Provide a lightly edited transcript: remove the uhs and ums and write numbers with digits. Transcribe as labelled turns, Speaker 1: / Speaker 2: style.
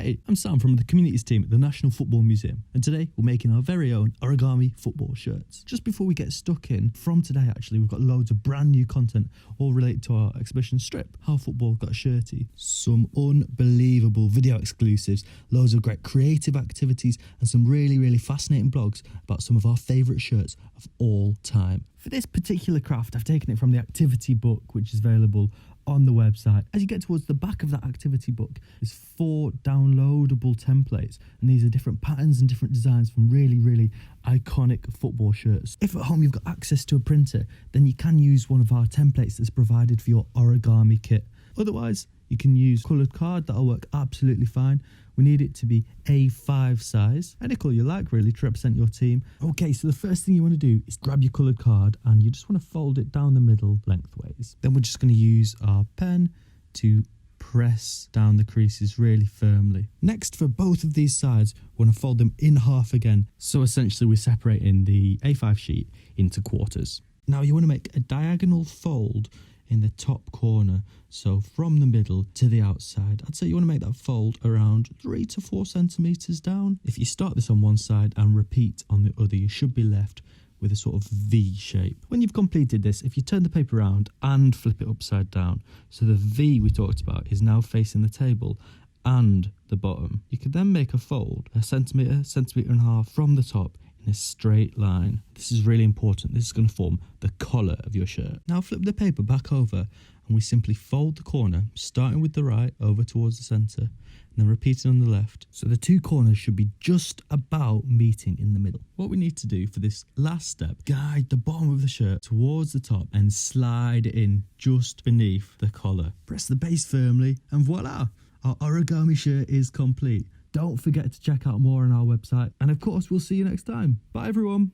Speaker 1: Hey, I'm Sam from the communities team at the National Football Museum, and today we're making our very own origami football shirts. Just before we get stuck in, from today actually, we've got loads of brand new content all related to our exhibition Strip, How Football Got Shirty. Some unbelievable video exclusives, loads of great creative activities, and some really fascinating blogs about some of our favourite shirts of all time. For this particular craft, I've taken it from the activity book, which is available on the website. As you get towards the back of that activity book, there's 4 downloadable templates, and these are different patterns and different designs from really iconic football shirts. If at home you've got access to a printer, then you can use one of our templates that's provided for your origami kit. Otherwise, you can use coloured card, that'll work absolutely fine. We need it to be A5 size, any colour you like really to represent your team. Okay, so the first thing you want to do is grab your coloured card and you just want to fold it down the middle lengthways. Then we're just going to use our pen to press down the creases really firmly. Next, for both of these sides, we want to fold them in half again. So essentially we're separating the A5 sheet into quarters. Now you want to make a diagonal fold in the top corner, so from the middle to the outside. I'd say you want to make that fold around 3 to 4 centimetres down. If you start this on one side and repeat on the other, you should be left with a sort of V shape. When you've completed this, if you turn the paper around and flip it upside down, so the V we talked about is now facing the table and the bottom, you can then make a fold a centimetre and a half from the top in a straight line. This is really important. This is going to form the collar of your shirt. Now flip the paper back over and we simply fold the corner, starting with the right over towards the centre and then repeating on the left. So the 2 corners should be just about meeting in the middle. What we need to do for this last step, guide the bottom of the shirt towards the top and slide it in just beneath the collar. Press the base firmly and voila, our origami shirt is complete. Don't forget to check out more on our website. And of course, we'll see you next time. Bye, everyone.